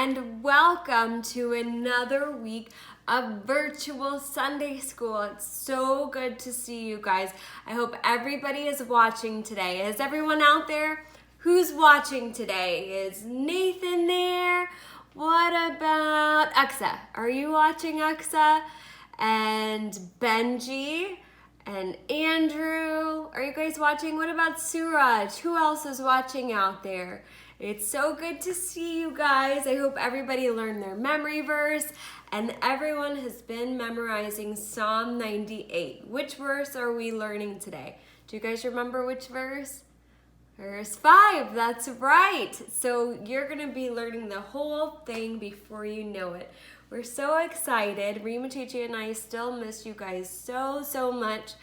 and welcome to another week of virtual Sunday school. It's so good to see you guys. I hope everybody is watching today. Is everyone out there? Who's watching today? Is Nathan there? What about Aksa? Are you watching, Aksa? And Benji and Andrew? Are you guys watching? What about Suraj? Who else is watching out there? It's so good to see you guys. I hope everybody learned their memory verse and everyone has been memorizing Psalm 98. Which verse are we learning today? Do you guys remember which verse? Verse 5, that's right. So you're going to be learning the whole thing before you know it. We're so excited. Rima Chichi and I still miss you guys so much.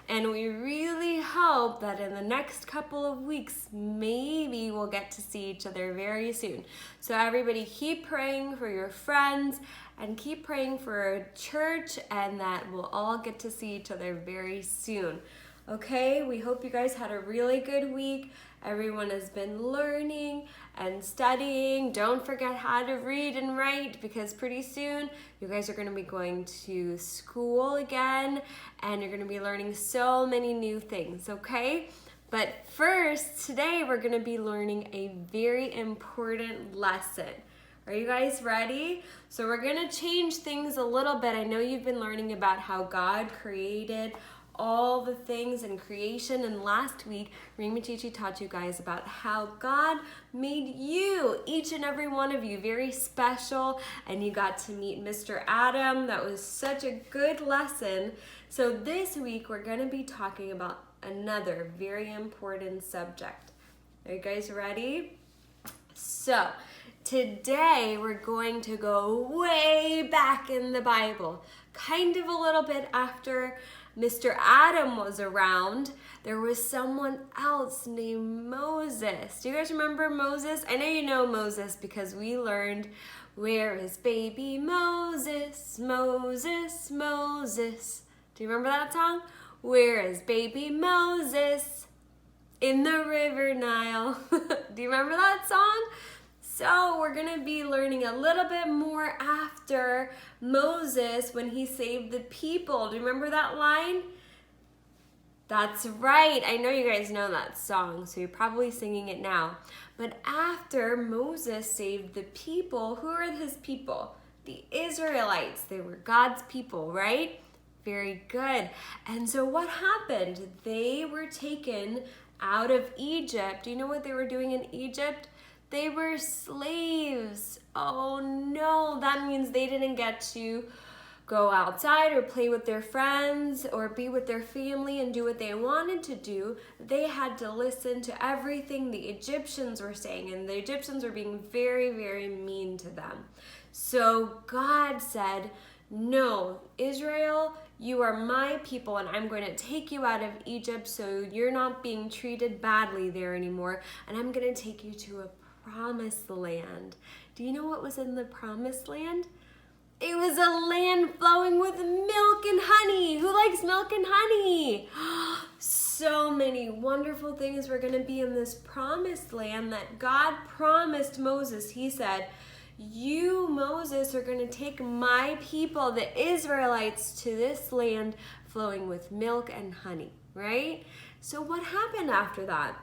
And we really hope that in the next couple of weeks, maybe we'll get to see each other very soon. So everybody keep praying for your friends and keep praying for our church and that we'll all get to see each other very soon. Okay, we hope you guys had a really good week. Everyone has been learning and studying. Don't forget how to read and write because pretty soon you guys are going to be going to school again and you're going to be learning so many new things, okay? But first, today we're going to be learning a very important lesson. Are you guys ready? So we're going to change things a little bit. I know you've been learning about how God created all the things in creation, and last week Rima Chichi taught you guys about how God made you, each and every one of you, very special, and you got to meet Mr. Adam. That was such a good lesson. So this week we're going to be talking about another very important subject. Are you guys ready? So today we're going to go way back in the Bible, kind of a little bit after Mr. Adam was around. There was someone else named Moses. Do you guys remember Moses? I know you know Moses because we learned, where is baby Moses, Moses, Moses? Do you remember that song? Where is baby Moses? In the river Nile. Do you remember that song? So we're going to be learning a little bit more after Moses when he saved the people. Do you remember that line? That's right. I know you guys know that song, so you're probably singing it now. But after Moses saved the people, who are his people? The Israelites. They were God's people, right? Very good. And so what happened? They were taken out of Egypt. Do you know what they were doing in Egypt? They were slaves. Oh no, that means they didn't get to go outside or play with their friends or be with their family and do what they wanted to do. They had to listen to everything the Egyptians were saying, and the Egyptians were being very mean to them. So God said, no, Israel, you are my people and I'm going to take you out of Egypt so you're not being treated badly there anymore, and I'm going to take you to a promised land. Do you know what was in the promised land? It was a land flowing with milk and honey. Who likes milk and honey? So many wonderful things were going to be in this promised land that God promised Moses. He said, you, Moses, are going to take my people, the Israelites, to this land flowing with milk and honey, right? So what happened after that?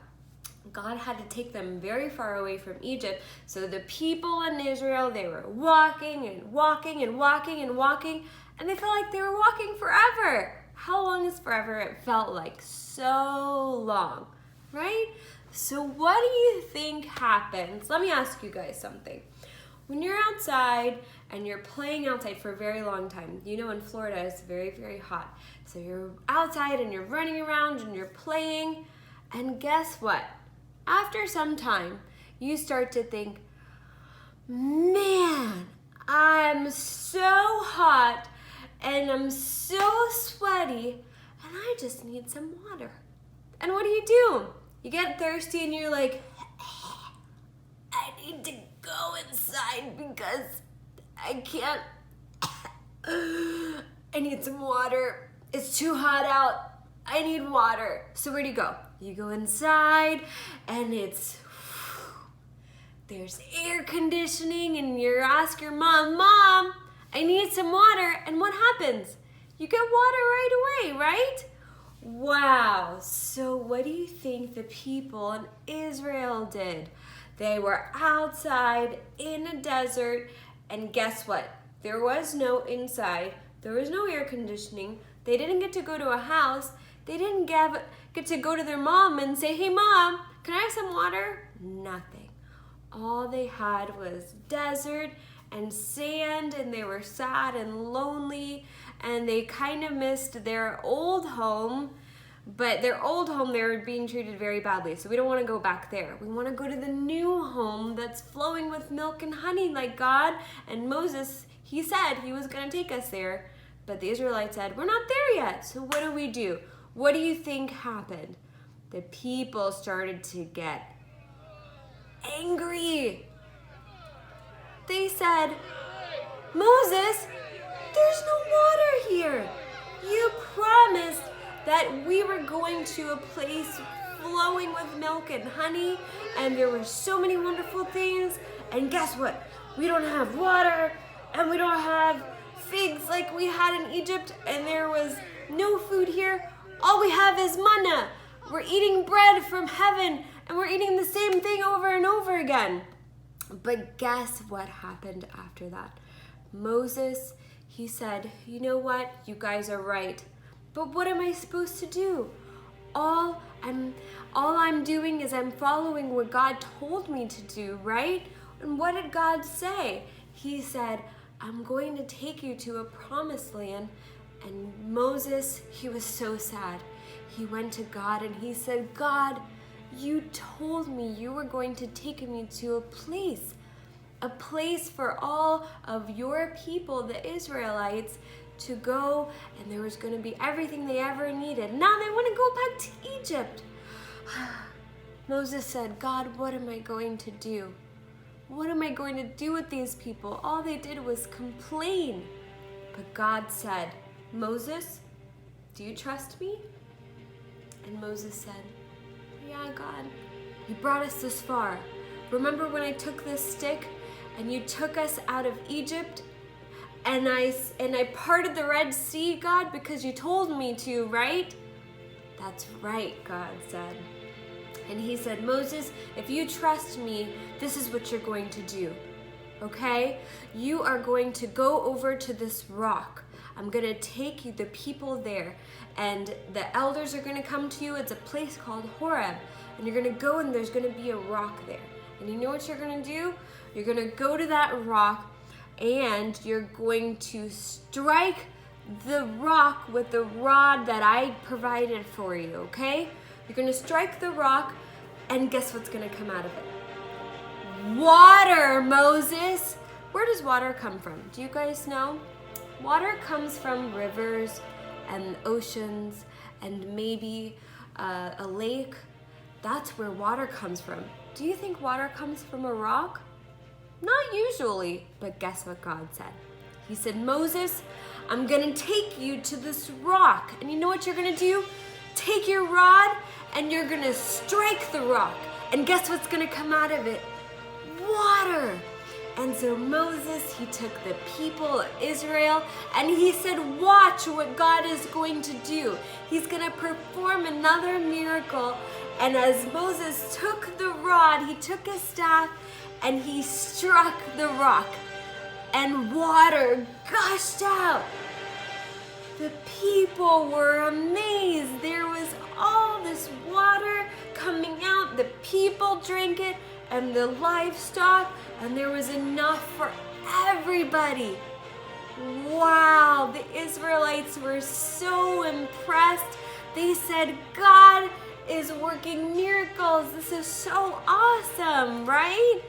God had to take them very far away from Egypt. So the people in Israel, they were walking and walking and walking and walking, and they felt like they were walking forever. How long is forever? It felt like so long, right? So what do you think happens? Let me ask you guys something. When you're outside and you're playing outside for a very long time, you know in Florida it's very hot. So you're outside and you're running around and you're playing, and guess what? After some time, you start to think, man, I'm so hot and I'm so sweaty and I just need some water. And what do? You get thirsty and you're like, I need to go inside because I can't. I need some water. It's too hot out. I need water. So where do? You go inside and there's air conditioning, and you ask your mom, Mom, I need some water, and what happens? You get water right away, right? Wow, so what do you think the people in Israel did? They were outside in a desert, and guess what? There was no inside, there was no air conditioning, they didn't get to go to a house, they didn't get to go to their mom and say, hey Mom, can I have some water? Nothing. All they had was desert and sand, and they were sad and lonely, and they kind of missed their old home. But their old home, they were being treated very badly, so we don't want to go back there. We want to go to the new home that's flowing with milk and honey like God. And Moses, he said he was going to take us there, but the Israelites said, we're not there yet, so what do? What do you think happened? The people started to get angry. They said, Moses, there's no water here. You promised that we were going to a place flowing with milk and honey, and there were so many wonderful things, and guess what? We don't have water, and we don't have figs like we had in Egypt, and there was no food here. All we have is manna. We're eating bread from heaven, and we're eating the same thing over and over again. But guess what happened after that? Moses, he said, you know what? You guys are right. But what am I supposed to do? All I'm doing is I'm following what God told me to do, right? And what did God say? He said, I'm going to take you to a promised land. And Moses, he was so sad. He went to God and he said, God, you told me you were going to take me to a place for all of your people, the Israelites, to go, and there was going to be everything they ever needed. Now they want to go back to Egypt. Moses said, God, what am I going to do? What am I going to do with these people? All they did was complain. But God said, Moses, do you trust me? And Moses said, yeah, God. You brought us this far. Remember when I took this stick and you took us out of Egypt? And I parted the Red Sea, God, because you told me to, right? That's right, God said. And he said, Moses, if you trust me, this is what you're going to do, okay? You are going to go over to this rock. I'm going to take you, the people there, and the elders are going to come to you. It's a place called Horeb. And you're going to go, and there's going to be a rock there. And you know what you're going to do? You're going to go to that rock, and you're going to strike the rock with the rod that I provided for you, okay? You're going to strike the rock, and guess what's going to come out of it? Water, Moses! Where does water come from? Do you guys know? Water comes from rivers and oceans and maybe a lake. That's where water comes from. Do you think water comes from a rock? Not usually, but guess what God said? He said, Moses, I'm gonna take you to this rock. And you know what you're gonna do? Take your rod and you're gonna strike the rock. And guess what's gonna come out of it? Water. And so Moses, he took the people of Israel and he said, watch what God is going to do. He's gonna perform another miracle. And as Moses took the rod, he took his staff and he struck the rock and water gushed out. The people were amazed. There was all this water coming out. The people drank it and the livestock, and there was enough for everybody. Wow, the Israelites were so impressed. They said, God is working miracles. This is so awesome, right?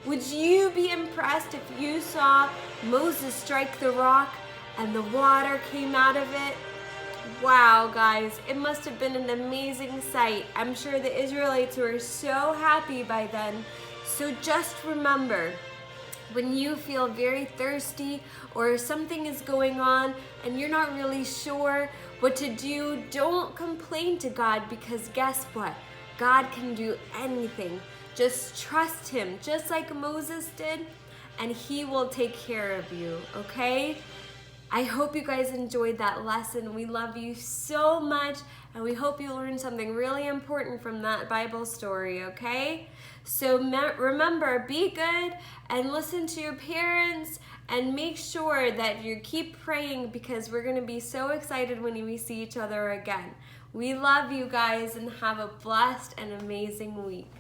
Would you be impressed if you saw Moses strike the rock and the water came out of it? Wow, guys, it must have been an amazing sight. I'm sure the Israelites were so happy by then. So just remember, when you feel very thirsty or something is going on and you're not really sure what to do, don't complain to God, because guess what? God can do anything. Just trust him, just like Moses did, and he will take care of you, okay? I hope you guys enjoyed that lesson. We love you so much, and we hope you learned something really important from that Bible story, okay? So remember, be good and listen to your parents, and make sure that you keep praying, because we're going to be so excited when we see each other again. We love you guys, and have a blessed and amazing week.